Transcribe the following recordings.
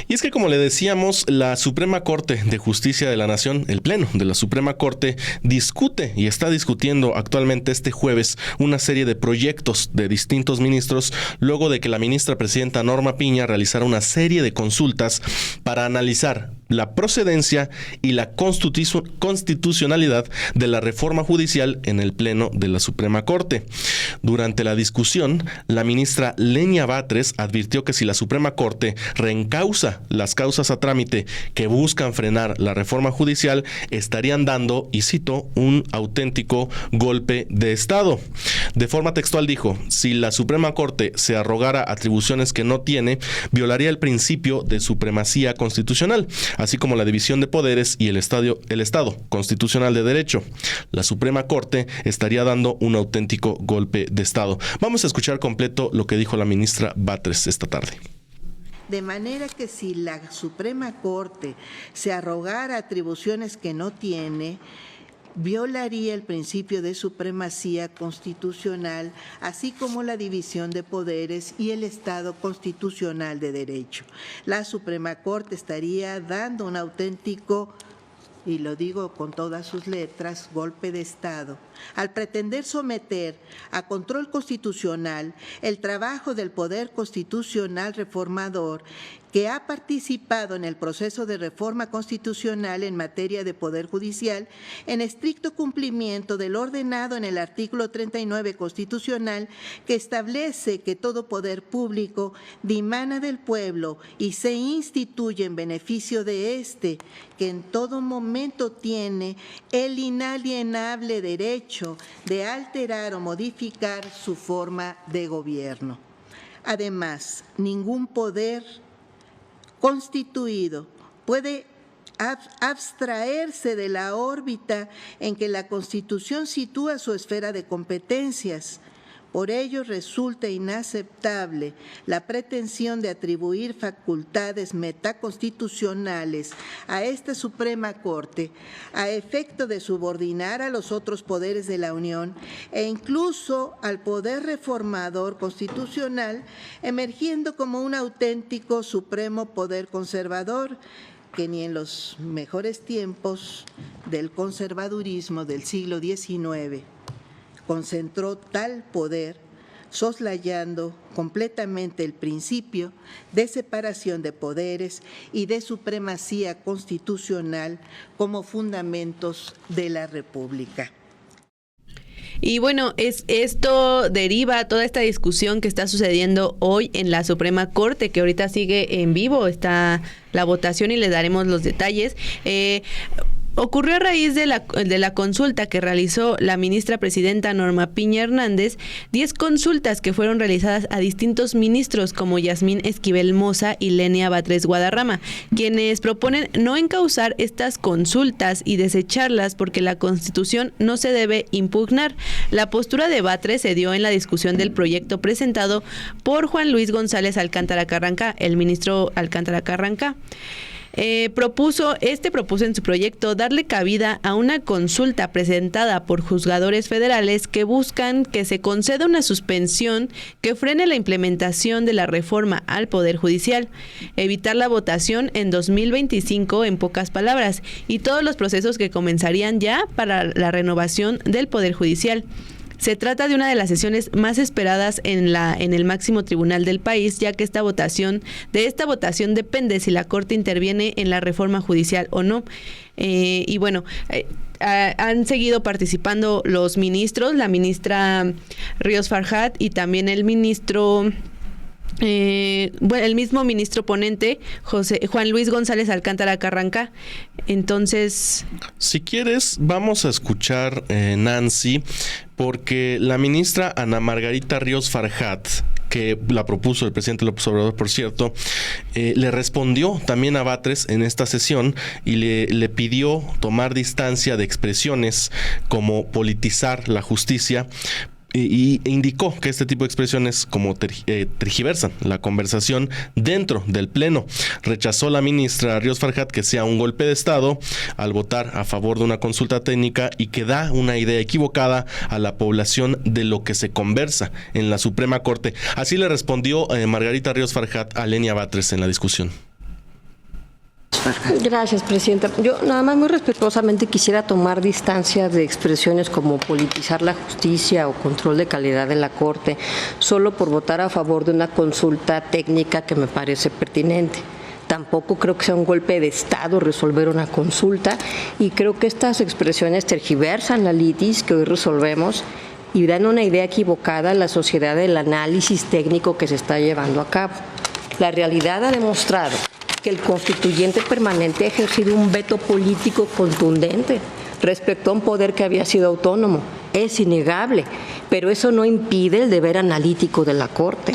Y es que, como le decíamos, la Suprema Corte de Justicia de la Nación, el Pleno de la Suprema Corte, discute y está discutiendo actualmente este jueves una serie de proyectos de distintos ministros luego de que la ministra presidenta Norma Piña realizara una serie de consultas para analizar la procedencia y la constitucionalidad de la reforma judicial en el Pleno de la Suprema Corte. Durante la discusión, la ministra Lenia Batres advirtió que si la Suprema Corte reencausa las causas a trámite que buscan frenar la reforma judicial, estarían dando, y cito, un auténtico golpe de Estado. De forma textual dijo: si la Suprema Corte se arrogara atribuciones que no tiene, violaría el principio de supremacía constitucional, así como la división de poderes y el Estado constitucional de derecho. La Suprema Corte estaría dando un auténtico golpe de Estado. Vamos a escuchar completo lo que dijo la ministra Batres esta tarde. De manera que si la Suprema Corte se arrogara atribuciones que no tiene, violaría el principio de supremacía constitucional, así como la división de poderes y el Estado constitucional de derecho. La Suprema Corte estaría dando un auténtico, y lo digo con todas sus letras, golpe de Estado, al pretender someter a control constitucional el trabajo del Poder Constitucional Reformador, que ha participado en el proceso de reforma constitucional en materia de Poder Judicial, en estricto cumplimiento del ordenado en el artículo 39 constitucional, que establece que todo poder público dimana del pueblo y se instituye en beneficio de éste, que en todo momento tiene el inalienable derecho de alterar o modificar su forma de gobierno. Además, ningún poder constituido puede abstraerse de la órbita en que la Constitución sitúa su esfera de competencias. Por ello resulta inaceptable la pretensión de atribuir facultades metaconstitucionales a esta Suprema Corte a efecto de subordinar a los otros poderes de la Unión e incluso al poder reformador constitucional, emergiendo como un auténtico supremo poder conservador que ni en los mejores tiempos del conservadurismo del siglo XIX concentró tal poder, soslayando completamente el principio de separación de poderes y de supremacía constitucional como fundamentos de la República. Y bueno, esto deriva toda esta discusión que está sucediendo hoy en la Suprema Corte, que ahorita sigue en vivo, está la votación y le daremos los detalles. Ocurrió a raíz de la consulta que realizó la ministra presidenta Norma Piña Hernández, 10 consultas que fueron realizadas a distintos ministros como Yasmín Esquivel Moza y Lenia Batres Guadarrama, quienes proponen no encauzar estas consultas y desecharlas porque la Constitución no se debe impugnar. La postura de Batres se dio en la discusión del proyecto presentado por Juan Luis González Alcántara Carrancá, el ministro Alcántara Carrancá. Propuso en su proyecto darle cabida a una consulta presentada por juzgadores federales que buscan que se conceda una suspensión que frene la implementación de la reforma al Poder Judicial, evitar la votación en 2025, en pocas palabras, y todos los procesos que comenzarían ya para la renovación del Poder Judicial. Se trata de una de las sesiones más esperadas en el máximo tribunal del país, ya que de esta votación depende si la Corte interviene en la reforma judicial o no. Han seguido participando los ministros, la ministra Ríos Farjat y también el ministro... el mismo ministro ponente, Juan Luis González Alcántara Carrancá. Entonces, si quieres, vamos a escuchar, Nancy, porque la ministra Ana Margarita Ríos Farjat, que la propuso el presidente López Obrador, por cierto, le respondió también a Batres en esta sesión y le pidió tomar distancia de expresiones como politizar la justicia, e indicó que este tipo de expresiones como tergiversan la conversación dentro del Pleno. Rechazó la ministra Ríos Farjat que sea un golpe de Estado al votar a favor de una consulta técnica y que da una idea equivocada a la población de lo que se conversa en la Suprema Corte. Así le respondió Margarita Ríos Farjat a Lenia Batres en la discusión. Gracias, Presidenta. Yo nada más muy respetuosamente quisiera tomar distancia de expresiones como politizar la justicia o control de calidad de la Corte, solo por votar a favor de una consulta técnica que me parece pertinente. Tampoco creo que sea un golpe de Estado resolver una consulta y creo que estas expresiones tergiversan la litis que hoy resolvemos y dan una idea equivocada a la sociedad del análisis técnico que se está llevando a cabo. La realidad ha demostrado que el constituyente permanente ha ejercido un veto político contundente respecto a un poder que había sido autónomo. Es innegable, pero eso no impide el deber analítico de la Corte.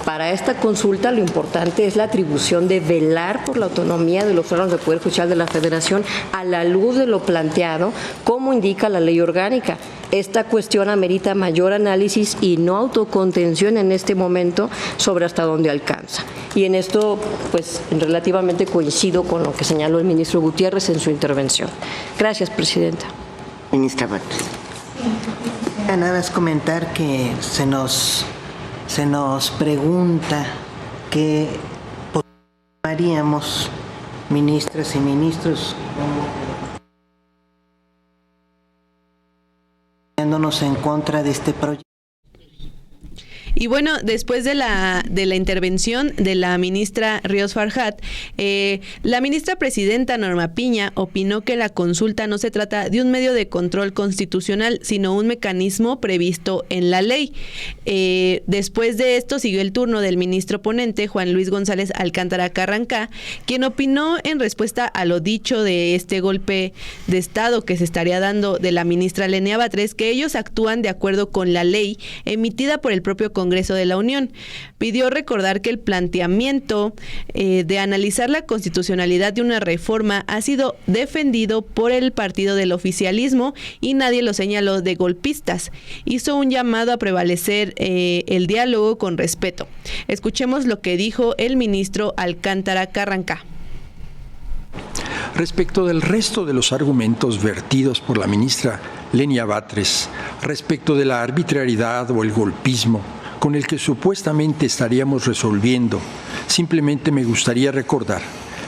Para esta consulta lo importante es la atribución de velar por la autonomía de los órganos de Poder Judicial de la Federación a la luz de lo planteado, como indica la ley orgánica. Esta cuestión amerita mayor análisis y no autocontención en este momento sobre hasta dónde alcanza. Y en esto, pues, relativamente coincido con lo que señaló el ministro Gutiérrez en su intervención. Gracias, Presidenta. Ministra Batres. Nada más comentar que se nos pregunta qué haríamos, ministras y ministros, en contra de este proyecto. Y bueno, después de la intervención de la ministra Ríos Farjat, la ministra presidenta Norma Piña opinó que la consulta no se trata de un medio de control constitucional, sino un mecanismo previsto en la ley. Después de esto siguió el turno del ministro ponente, Juan Luis González Alcántara Carrancá, quien opinó en respuesta a lo dicho de este golpe de Estado que se estaría dando de la ministra Lenia Batres, que ellos actúan de acuerdo con la ley emitida por el propio Congreso de la Unión. Pidió recordar que el planteamiento de analizar la constitucionalidad de una reforma ha sido defendido por el partido del oficialismo y nadie lo señaló de golpistas. Hizo un llamado a prevalecer el diálogo con respeto. Escuchemos lo que dijo el ministro Alcántara Carrancá. Respecto del resto de los argumentos vertidos por la ministra Lenia Batres, respecto de la arbitrariedad o el golpismo con el que supuestamente estaríamos resolviendo, simplemente me gustaría recordar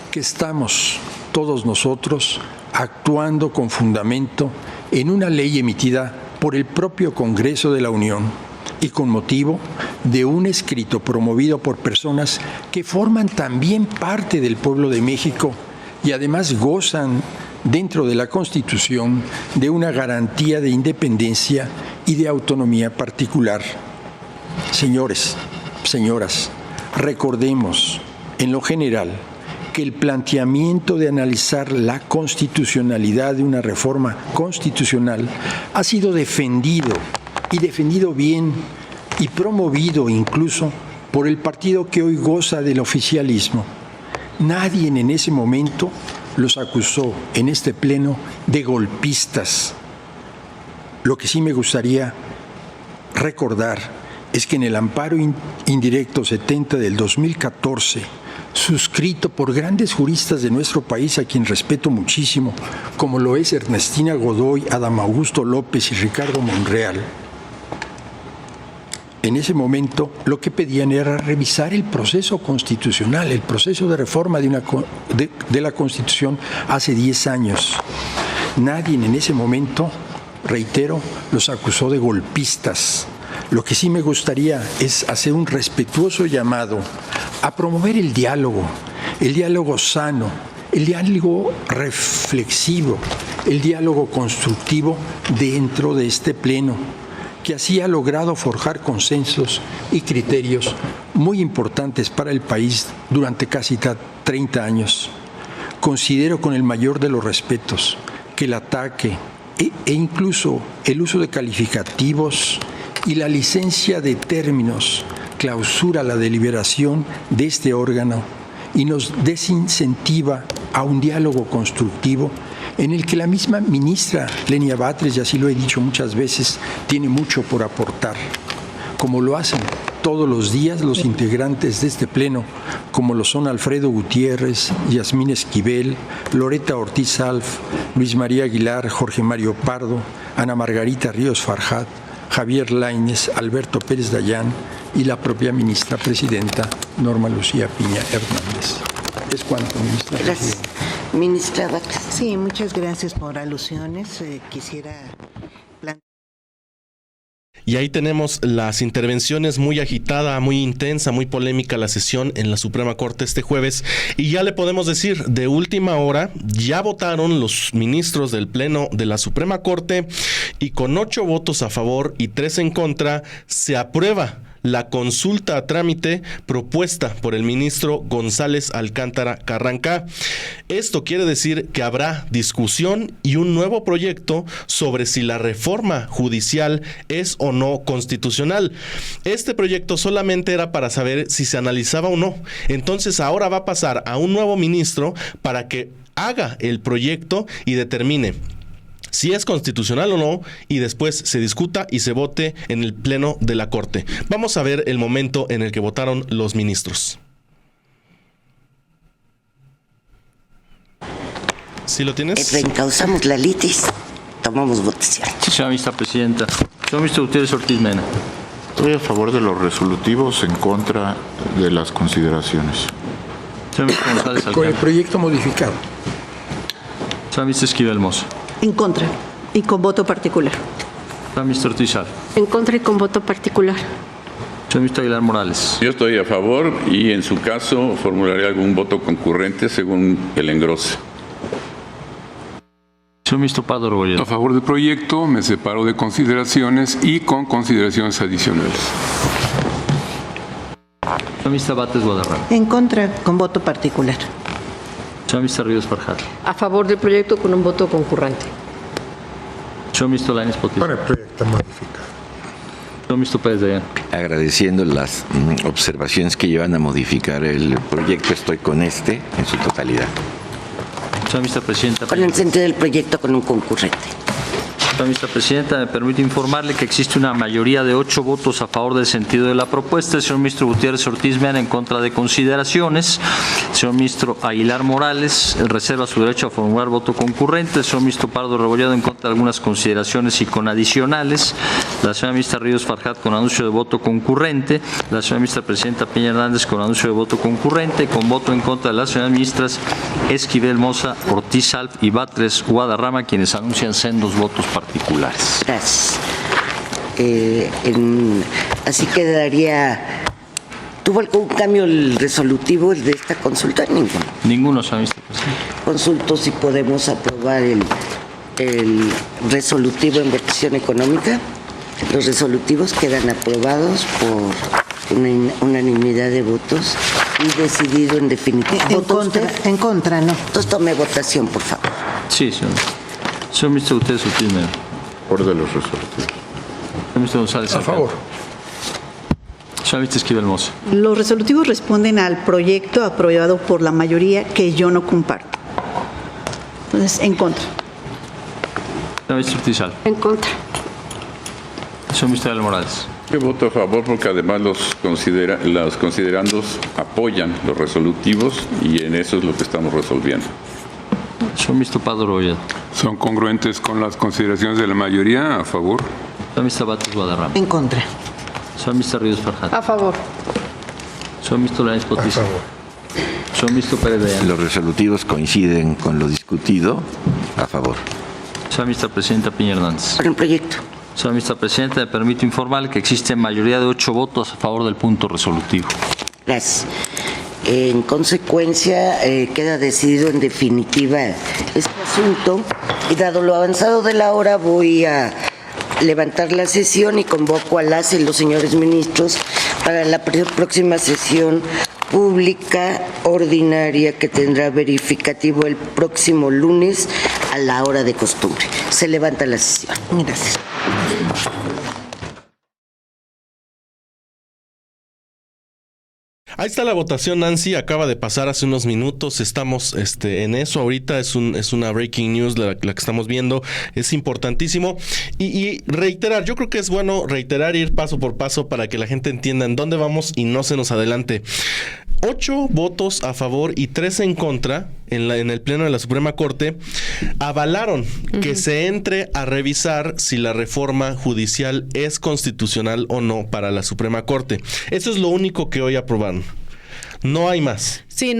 que estamos todos nosotros actuando con fundamento en una ley emitida por el propio Congreso de la Unión y con motivo de un escrito promovido por personas que forman también parte del pueblo de México y además gozan dentro de la Constitución de una garantía de independencia y de autonomía particular. Señores, señoras, recordemos en lo general que el planteamiento de analizar la constitucionalidad de una reforma constitucional ha sido defendido y defendido bien y promovido incluso por el partido que hoy goza del oficialismo. Nadie en ese momento los acusó en este pleno de golpistas. Lo que sí me gustaría recordar es que en el amparo indirecto 70 del 2014, suscrito por grandes juristas de nuestro país, a quien respeto muchísimo, como lo es Ernestina Godoy, Adán Augusto López y Ricardo Monreal, en ese momento lo que pedían era revisar el proceso constitucional, el proceso de reforma de la Constitución hace 10 años. Nadie en ese momento, reitero, los acusó de golpistas. Lo que sí me gustaría es hacer un respetuoso llamado a promover el diálogo sano, el diálogo reflexivo, el diálogo constructivo dentro de este pleno, que así ha logrado forjar consensos y criterios muy importantes para el país durante casi 30 años. Considero con el mayor de los respetos que el ataque e incluso el uso de calificativos y la licencia de términos clausura la deliberación de este órgano y nos desincentiva a un diálogo constructivo en el que la misma ministra Lenia Batres, y así lo he dicho muchas veces, tiene mucho por aportar, como lo hacen todos los días los integrantes de este pleno, como lo son Alfredo Gutiérrez, Yasmín Esquivel, Loreta Ortiz Alf, Luis María Aguilar, Jorge Mario Pardo, Ana Margarita Ríos Farjat, Javier Lainez, Alberto Pérez Dayán y la propia ministra presidenta Norma Lucía Piña Hernández. Es cuanto, ministra. Gracias. Ministra Vázquez. Sí, muchas gracias por alusiones. Quisiera plantear. Y ahí tenemos las intervenciones, muy agitada, muy intensa, muy polémica la sesión en la Suprema Corte este jueves. Y ya le podemos decir, de última hora, ya votaron los ministros del Pleno de la Suprema Corte y con 8 votos a favor y 3 en contra, se aprueba la consulta a trámite propuesta por el ministro González Alcántara Carrancá. Esto quiere decir que habrá discusión y un nuevo proyecto sobre si la reforma judicial es o no constitucional. Este proyecto solamente era para saber si se analizaba o no. Entonces ahora va a pasar a un nuevo ministro para que haga el proyecto y determine si es constitucional o no, y después se discuta y se vote en el Pleno de la Corte. Vamos a ver el momento en el que votaron los ministros. ¿Sí lo tienes? Reencauzamos la litis, tomamos votación. Sí, señora ministra presidenta. Señor ministro Gutiérrez Ortiz Mena. Estoy a favor de los resolutivos, en contra de las consideraciones. Señor ministro González Con el Alcántara. proyecto modificado. Señor ministro Esquivel Moza. En contra y con voto particular. Señor ministro Ortiz Alf. En contra y con voto particular. Señor ministro Aguilar Morales. Yo estoy a favor y en su caso formularé algún voto concurrente según el engrose. Señor ministro Pardo Rebolledo. A favor del proyecto, me separo de consideraciones y con consideraciones adicionales. Señor ministro Bates Guadarrama. En contra, con voto particular. Señor ministro Ríos Farjat. A favor del proyecto con un voto concurrente. Señor ministro Lainez Potismo. Para el proyecto modificado. Señor ministro Pérez Dayán. Agradeciendo las observaciones que llevan a modificar el proyecto, estoy con este en su totalidad. Señora ministra presidenta. Con el sentido del proyecto con un concurrente. Señora ministra presidenta, me permite informarle que existe una mayoría de 8 votos a favor del sentido de la propuesta. El señor ministro Gutiérrez Ortiz Mena en contra de consideraciones. El señor ministro Aguilar Morales reserva su derecho a formular voto concurrente. El señor ministro Pardo Rebolledo en contra de algunas consideraciones y con adicionales. La señora ministra Ríos Farjat con anuncio de voto concurrente. La señora ministra presidenta Peña Hernández con anuncio de voto concurrente. Con voto en contra de las señoras ministras Esquivel Moza, Ortiz Alf y Batres Guadarrama, quienes anuncian sendos votos particulares. Gracias. Así quedaría. ¿Tuvo algún cambio el resolutivo de esta consulta? Ninguno. Ninguno, señora ministra presidenta. Consulto si podemos aprobar el resolutivo en votación económica. Los resolutivos quedan aprobados por unanimidad de votos y decidido en definitiva. En contra, no. Entonces tome votación, por favor. Sí, señor. Señor ministro Gutiérrez Ortiz Mena. Por de los resolutivos. Señor ministro González A Alcántara. favor. Señor ministro Esquivel Moza. Los resolutivos responden al proyecto aprobado por la mayoría que yo no comparto. Entonces, en contra. Señor ministro Ortiz Alf. En contra. Señor ministro Aguilar Morales. Yo voto a favor porque además los considerandos apoyan los resolutivos y en eso es lo que estamos resolviendo. Señor ministro Pardo Rebolledo. ¿Son congruentes con las consideraciones de la mayoría? A favor. Señor ministro Bates Guadarrama. En contra. Señor ministro Ríos Farjat. A favor. Señor ministro Lainez A Potismo. favor. Señor ministro Pérez Dayán. Los resolutivos coinciden con lo discutido. A favor. Señora ministra presidenta Peña Hernández. Por el proyecto. Señora ministra presidenta, me permite informar que existe mayoría de 8 votos a favor del punto resolutivo. Gracias. En consecuencia, queda decidido en definitiva este asunto y dado lo avanzado de la hora voy a levantar la sesión y convoco a las y los señores ministros para la próxima sesión pública ordinaria que tendrá verificativo el próximo lunes a la hora de costumbre. Se levanta la sesión. Gracias. Ahí está la votación, Nancy, acaba de pasar hace unos minutos, estamos en eso ahorita, es una breaking news la que estamos viendo, es importantísimo y reiterar, yo creo que es bueno reiterar, ir paso por paso para que la gente entienda en dónde vamos y no se nos adelante. 8 votos a favor y 3 en contra en el Pleno de la Suprema Corte avalaron que se entre a revisar si la reforma judicial es constitucional o no para la Suprema Corte. Eso es lo único que hoy aprobaron. No hay más. Sí,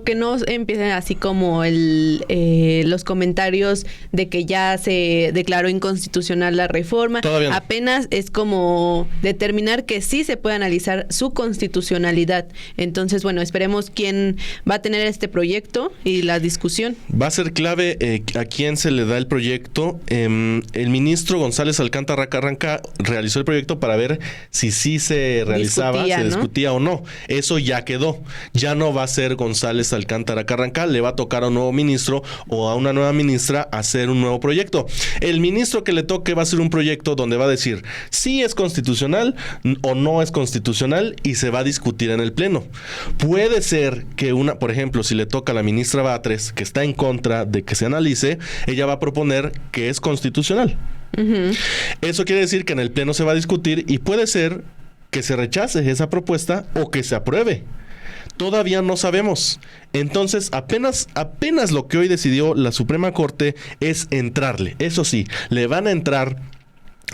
que no empiecen así como los comentarios de que ya se declaró inconstitucional la reforma. Todavía no. Apenas es como determinar que sí se puede analizar su constitucionalidad. Entonces, bueno, esperemos quién va a tener este proyecto y la discusión. Va a ser clave a quién se le da el proyecto. El ministro González Alcántara Carranca realizó el proyecto para ver si sí se realizaba, discutía o no. Eso ya quedó. Ya no va a ser González Alcántara Carranca, le va a tocar a un nuevo ministro o a una nueva ministra hacer un nuevo proyecto. El ministro que le toque va a hacer un proyecto donde va a decir si es constitucional o no es constitucional y se va a discutir en el pleno. Puede ser que por ejemplo, si le toca a la ministra Batres, que está en contra de que se analice, ella va a proponer que es constitucional. Uh-huh. Eso quiere decir que en el pleno se va a discutir y puede ser que se rechace esa propuesta o que se apruebe. Todavía no sabemos. Entonces, apenas lo que hoy decidió la Suprema Corte es entrarle. Eso sí, le van a entrar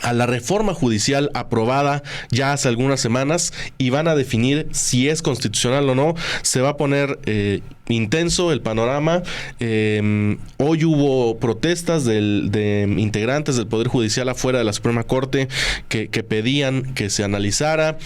a la reforma judicial aprobada ya hace algunas semanas y van a definir si es constitucional o no. Se va a poner intenso el panorama. Hoy hubo protestas de integrantes del Poder Judicial afuera de la Suprema Corte que pedían que se analizara.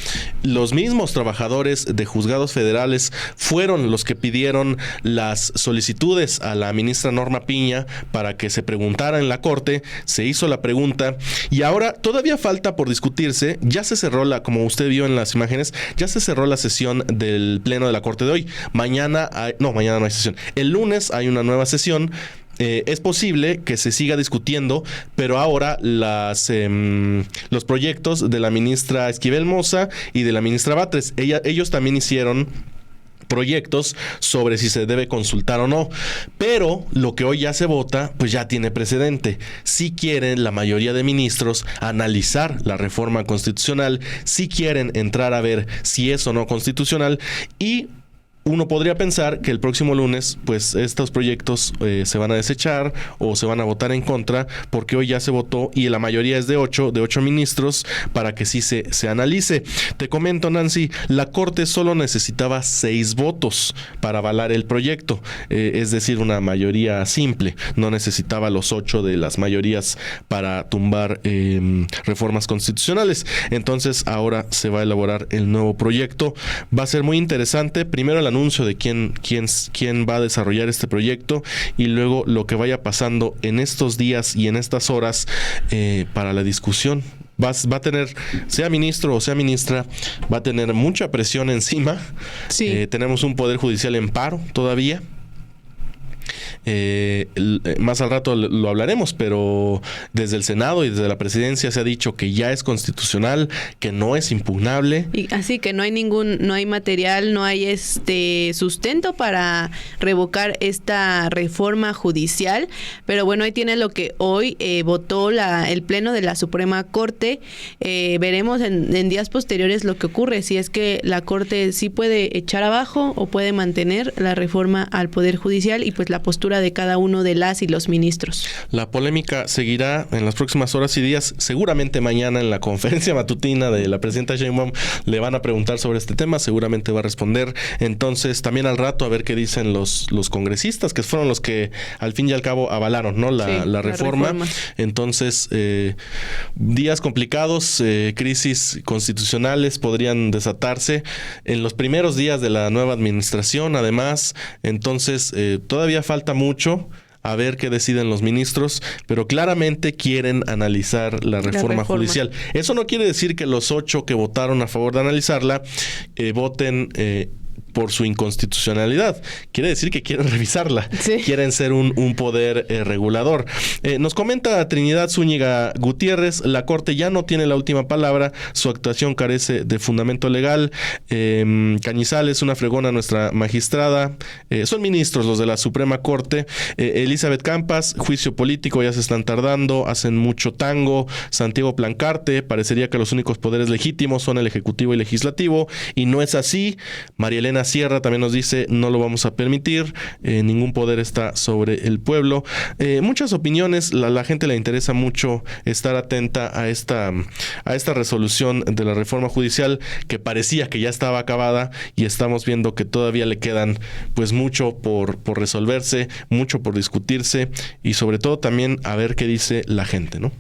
Los mismos trabajadores de juzgados federales fueron los que pidieron las solicitudes a la ministra Norma Piña para que se preguntara en la Corte. Se hizo la pregunta y ahora todavía falta por discutirse. Ya se cerró como usted vio en las imágenes, ya se cerró la sesión del Pleno de la Corte de hoy. Mañana no hay sesión. El lunes hay una nueva sesión. Es posible que se siga discutiendo, pero ahora los proyectos de la ministra Esquivel Moza y de la ministra Batres, ellos también hicieron proyectos sobre si se debe consultar o no, pero lo que hoy ya se vota pues ya tiene precedente. Si quieren la mayoría de ministros analizar la reforma constitucional, si quieren entrar a ver si es o no constitucional, y uno podría pensar que el próximo lunes, pues estos proyectos se van a desechar o se van a votar en contra, porque hoy ya se votó y la mayoría es de 8 ministros para que sí se analice. Te comento, Nancy, la Corte solo necesitaba 6 votos para avalar el proyecto, es decir, una mayoría simple. No necesitaba los 8 de las mayorías para tumbar reformas constitucionales. Entonces, ahora se va a elaborar el nuevo proyecto. Va a ser muy interesante. Primero el anuncio de quién va a desarrollar este proyecto y luego lo que vaya pasando en estos días y en estas horas para la discusión. Va a tener, sea ministro o sea ministra, va a tener mucha presión encima. Sí. Tenemos un poder judicial en paro todavía. Más al rato lo hablaremos, pero desde el Senado y desde la presidencia se ha dicho que ya es constitucional, que no es impugnable. Y así que no hay material, no hay sustento para revocar esta reforma judicial, pero bueno, ahí tiene lo que hoy votó el Pleno de la Suprema Corte. Veremos en días posteriores lo que ocurre, si es que la Corte sí puede echar abajo o puede mantener la reforma al Poder Judicial y pues la postura de cada uno de las y los ministros. La polémica seguirá en las próximas horas y días. Seguramente mañana en la conferencia matutina de la presidenta Sheinbaum le van a preguntar sobre este tema, seguramente va a responder. Entonces también al rato a ver qué dicen los congresistas, que fueron los que al fin y al cabo avalaron, ¿no? La reforma. Entonces días complicados, crisis constitucionales podrían desatarse en los primeros días de la nueva administración, además. Entonces todavía falta mucho a ver qué deciden los ministros, pero claramente quieren analizar la reforma judicial. Eso no quiere decir que los 8 que votaron a favor de analizarla voten por su inconstitucionalidad. Quiere decir que quieren revisarla. Sí. Quieren ser un poder regulador. Nos comenta Trinidad Zúñiga Gutiérrez, la Corte ya no tiene la última palabra, su actuación carece de fundamento legal. Cañizales, una fregona nuestra magistrada. Son ministros los de la Suprema Corte. Elizabeth Campas, juicio político, ya se están tardando, hacen mucho tango. Santiago Plancarte, parecería que los únicos poderes legítimos son el Ejecutivo y Legislativo, y no es así. María Elena Sierra también nos dice: no lo vamos a permitir, ningún poder está sobre el pueblo. Muchas opiniones, la gente le interesa mucho estar atenta a esta resolución de la reforma judicial, que parecía que ya estaba acabada, y estamos viendo que todavía le quedan pues mucho por resolverse, mucho por discutirse, y sobre todo también a ver qué dice la gente, ¿no?